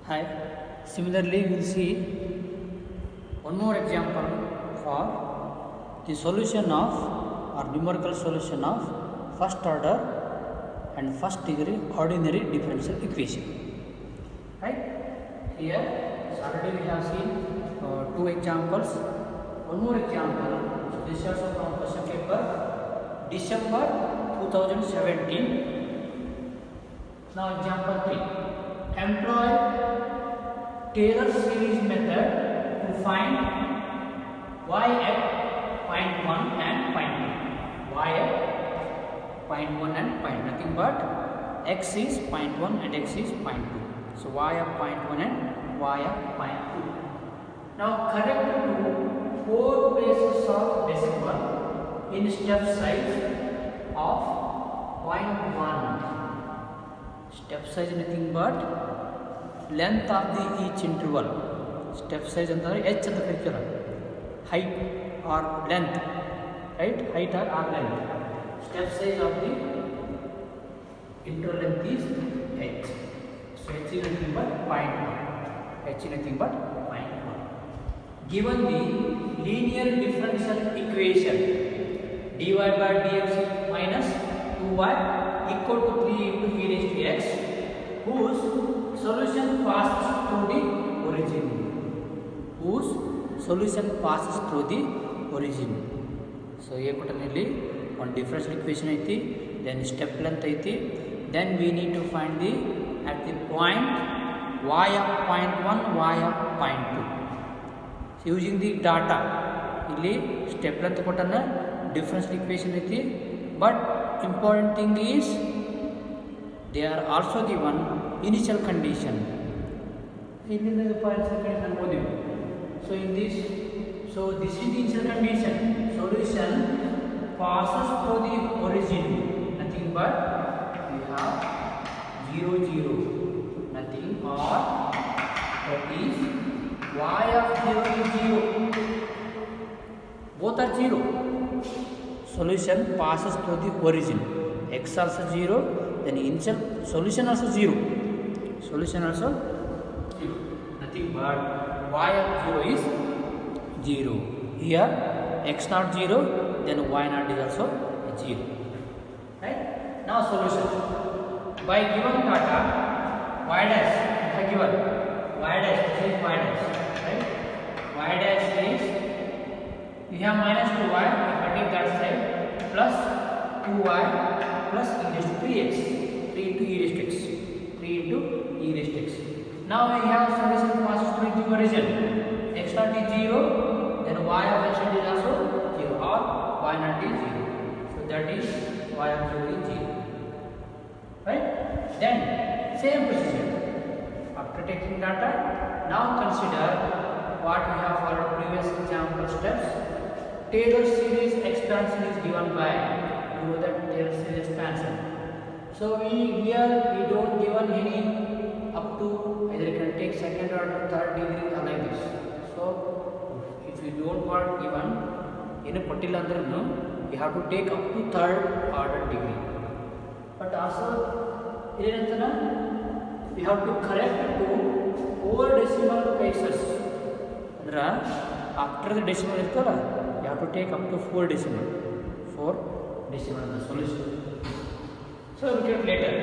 Hi. Similarly, we will see one more example for the solution of or numerical solution of first order and first degree ordinary differential equation. Right? Here, already we have seen two examples. One more example. So this is also from question paper, December 2017. Now example 3. Employ Taylor series method to find y at point 1 and point 2. Y at point 1 and point nothing but x is point 1 and x is point 2. So y at point 1 and y at point 2. Now correct to 4 places of decimal in step size of point 1. Step size nothing but length of the each interval. Step size antare h anta karikara, height or length, right? Height or length. Step size of the interval length is h. So h is nothing but 0.1. H is nothing but 0.1. Given the linear differential equation dy by dx minus 2y equal to 3 into e raised to x, whose solution passes through the origin. Whose solution passes through the origin. So here potentially one differential equation aiti, then step length aiti, then we need to find the at the point y of point 1, y of point 2. So using the data, illi step length kottana differential equation aiti, but important thing is they are also given initial condition. So in this, so this is the initial condition. Solution passes through the origin. Nothing but we have 0, 0. Nothing or that is y of 0 is 0. Both are 0. Solution passes through the origin. X also 0. Then initial solution also 0. Solution also 0. Nothing but y of 0 is 0. Here x not 0, then y not is also 0. Right? Now solution. By given data, y dash is given. Y dash, this is y dash. Right? Y dash is, we have minus 2y, I take that side, plus 2y plus e raised to 3x, 3 into e raised to x, 3 into e raised to x. Now we have solution passes through the origin. X naught is 0, then y of x naught is also 0 or y naught is 0. So that is y of 0 is 0. Right? Then same procedure. After taking data, now consider what we have followed previous example steps. Taylor series expansion is given by the Taylor series expansion. So here we don't given any up to either you can take second or third degree or like this. So if you don't want given in a particular andrenu, you have to take up to third order degree. But also we have to correct to 4 decimal places. After the decimal you have to take up to 4 decimal. 4 decimal the solution. So look at later.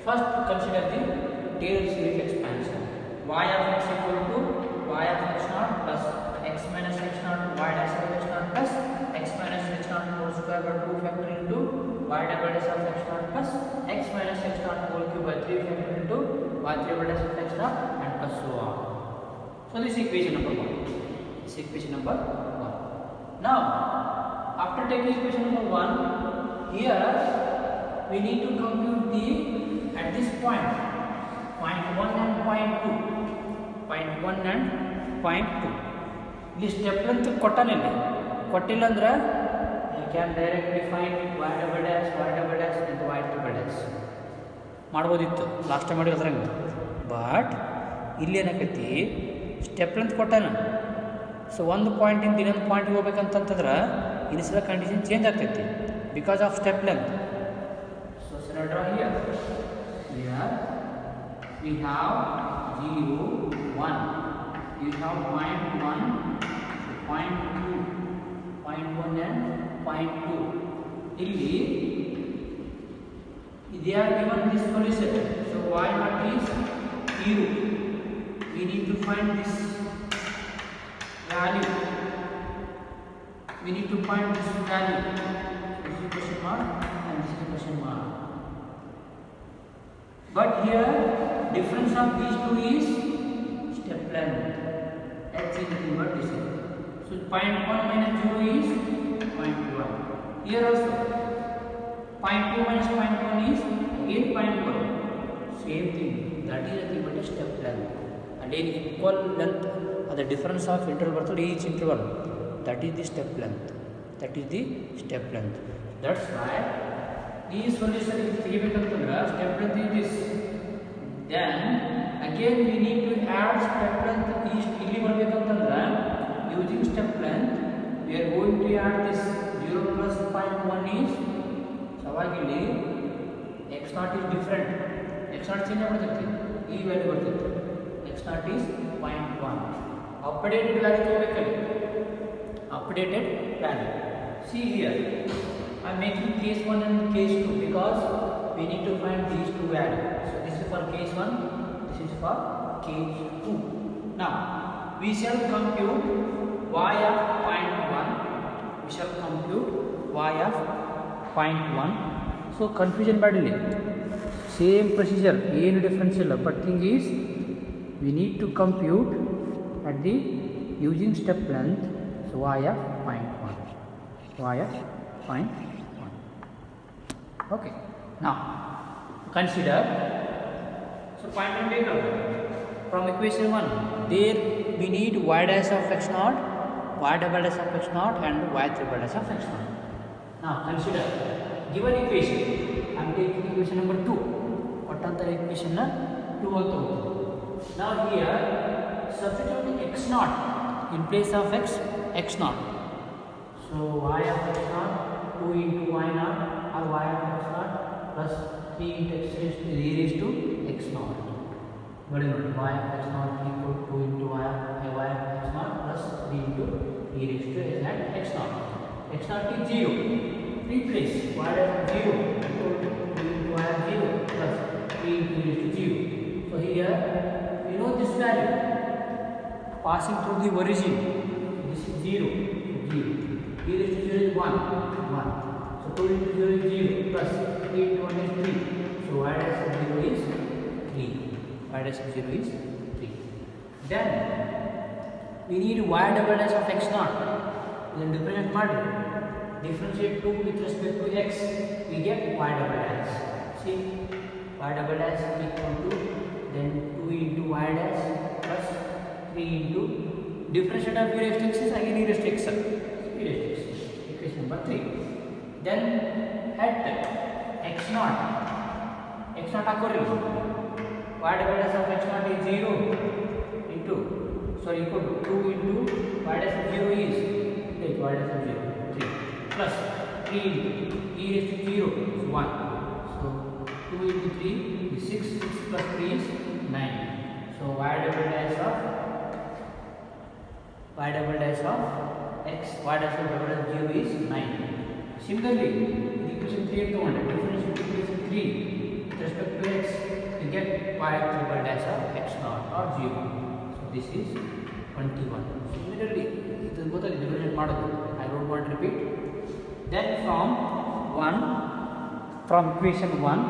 First consider the Taylor series expansion. Y of x equal to y of x naught plus x minus x naught y dash of x naught plus x minus x naught whole square by 2 factor into y double dash of x naught plus x minus x naught whole cube by 3 factor into y triple dash of x naught and plus so on. So this is equation number 1. This is equation number 1. Now after taking equation number 1, here we need to compute the at this point 1 and 2. 1 and 2. This step length kottilla andre you can directly find y double dash and y triple dash ಮಾಡಬಹುದಿತ್ತು last time ಮಾಡಿದ್ರಂಗೆ. But ಇಲ್ಲಿ ಏನಕೈತಿ step length ಕೊಟ್ಟಾನ. So ಒಂದು ಪಾಯಿಂಟಿಂದ ಇನ್ನೊಂದು ಪಾಯಿಂಟ್ಗೆ ಹೋಗ್ಬೇಕಂತಂತಂದ್ರೆ initial condition change ಆಗ್ತೈತಿ because of step length. So draw here. We have we have 0, 1. You have point 1, point 2, point 1 and point 2. Illi they are given this solution. So y naught is 0. We need to find this value. We need to find this value. This is question mark and this is question mark. But here difference of these two is step length. H is nothing but this. So point 1 minus 0 is point 1. Here also point 2 minus point 1 is again point 1. Same thing. That is nothing but a step length. And in equal length, the difference of interval to each interval. That is the step length. That is the step length. That's why this solution is given to step length is this. Then again we need to add step length is using step length. We are going to add this 0 plus 0.1 is savagili x naught is different. X naught change agutte e value barutade. X naught is 0.1. Updated value togobekali. Updated value. See here, I am making case 1 and case 2 because we need to find these two values. So this is for case 1, this is for case 2. Now we shall compute y of 0.1. We shall compute y of 0.1. So confusion badly. Same procedure, any difference illa. But thing is, we need to compute at the using step length. So y of 0.1. Y of 0.1. Okay. Now consider. So 0.1 take up from equation 1. There we need y dash of x naught, y double dash of x naught and y triple dash of x naught. Now consider given equation. I am taking equation number 2. What are the equation 2 also. Now here substituting x naught in place of x naught. So y of x naught 2 into y naught or y of x naught plus 3 into x raised to x naught. What is it? Y of x naught equal to 2 into y of x naught plus 3 into e raised to x naught. X naught is 0. Replace y of 0 equal to 2 into y of 0 plus 3 into e raised to 0. So here we know this value passing through the origin. This is 0. E raised to 0 is 1. So 2 into 0 is 0 plus 3 into 1 is 3. So y dash of 0 is 3. Y dash of 0 is 3. Then we need y double dash of x naught. Then differentiate model. Differentiate 2 with respect to x. We get y double dash. See, y double dash equal to then 2 into y dash plus 3 into differentiate of e raised to x is again e raised to x. Equation number 3. Then at x naught occurring y double dash of x naught is 0 into equal to 2 into y dash of 0 is y dash of 0 3 plus 3 into e raised to 0 is 1. So 2 into 3 is 6 plus 3 is 9. So y double dash of x y dash of double dash 0 is 9. Similarly, equation 3 differentiate equation 3 with respect to x, we get y triple dash of x naught or 0. So this is 21. Similarly, it is both differentiate model. I don't want to repeat. Then from equation 1.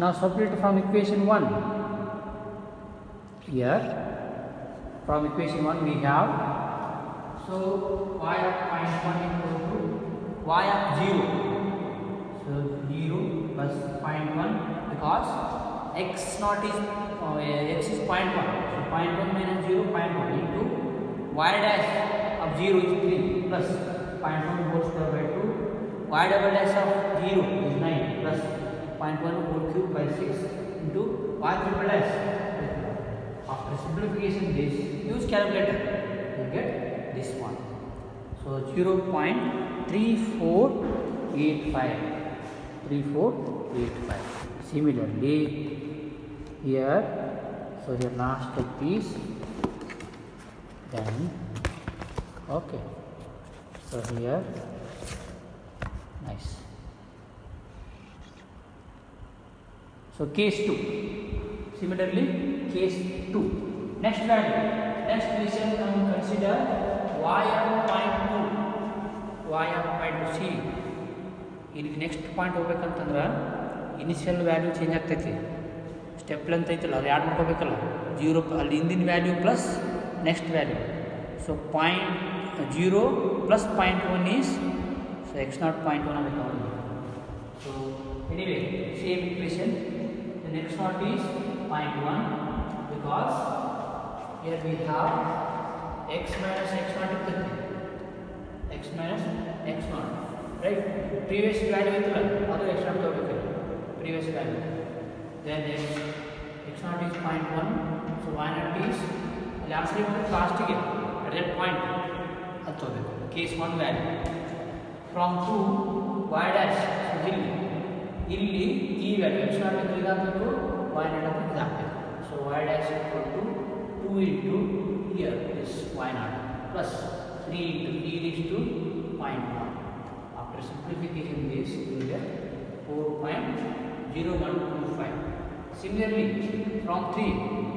Now substitute from equation 1. Here from equation 1 we have, so y of 0.1 equal to y of 0. So 0 plus 0.1 because x naught is x is 0.1. So 0.1 minus 0 0.1 into y dash of 0 is 3 plus 0.1 whole square by 2. Y double dash of 0 is 9 plus 0.1 whole cube by 6 into y triple dash. After simplification this, use calculator, you get this one. So 0.3485. Similarly, here, so the last step is then okay, so here nice. So case 2, similarly case 2, next value, next we shall consider y of point 2, y of point 2. see ಇಲ್ಲಿ next point ಹೋಗ್ಬೇಕಂತಂದ್ರೆ initial value change ಆಗ್ತೈತಿ, step length ಐತಲ್ಲ ಅದು add ಮಾಡ್ಕೋಬೇಕಲ್ಲ, 0 ಅಲ್ಲಿ ಹಿಂದಿನ value plus next value. So 0 plus 0.1 is so x0 0.1 ಆಗಬೇಕು. So anyway same equation, then x0 is 0.1 because here we have x minus x0 ಇರ್ತೈತಿ, x minus x0 right. Previous value ಇತ್ತಲ್ಲ ಅದು x0 ತಗೋಬೇಕು, previous value, then x0 is 0.1, so y0 is ಅಲ್ಲಿ answer ಇಟ್ಟು ಲಾಸ್ಟಿಗೆ at that point ಅದು ತಗೋಬೇಕು. Case 1 value from 2 y dash, ಇಲ್ಲಿ ಈ ವ್ಯಾಲ್ಯೂ x0 ಇದ್ರೆ ಇದಾಗಬೇಕು, y0 ಅಂದ್ರೆ ಇದಾಗಬೇಕು. So y dash equal to 2 into here is y0 plus 3 into e raised to 0.1. After simplification this you will get 4.0125. Similarly from 3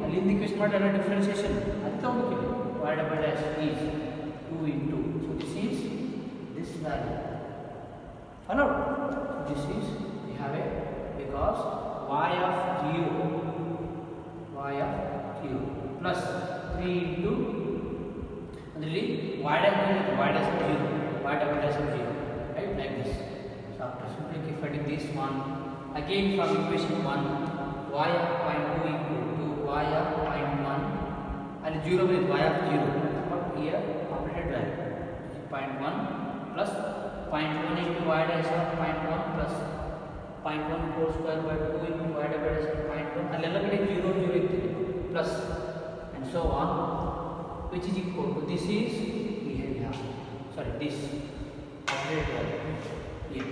ಅಲ್ಲಿ in the question what are differentiation ಅದು ತಗೋಬೇಕು, y double dash is 2 into, so this is this value followed. So this is we have a, because y of 0 plus 3 into ಅದರಲ್ಲಿ y dash of 0, y double dash of 0, right, like this. So after simplifying this one again from equation 1, y of 0.2 equal to y of 0.1 and 0 with y of 0, but here operated value 0.1 plus 0.1 into y dash of 0.1 plus 0.1 whole square by 2 into y double dash of 0.1 ಅಲ್ಲೆಲ್ಲ ಕಡೆ 0 0 ಇರ್ತದೆ plus and so on, which is equal to this is here we have, sorry, this operated value here,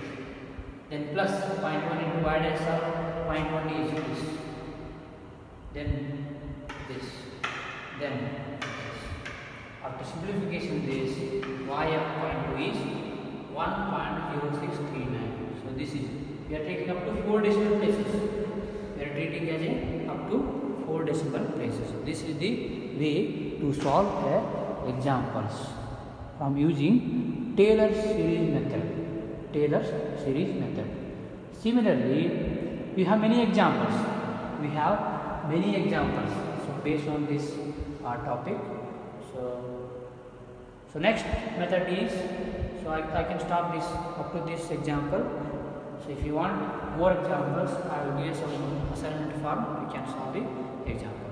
then plus 0.1 into y dash of 0.1 is this, then this, then this. After simplification this y of 0.2 is 1.0639. so this is, we are taking up to 4 decimal places, we are treating as a up to 4 decimal places. So this is the way to solve a examples from using Taylor's series method. Taylor's series method. Similarly, we have many examples. We have many examples. So based on this topic, so next method is, so I can stop this up to this example. So if you want more examples, I will give some assignment form. You can solve the example.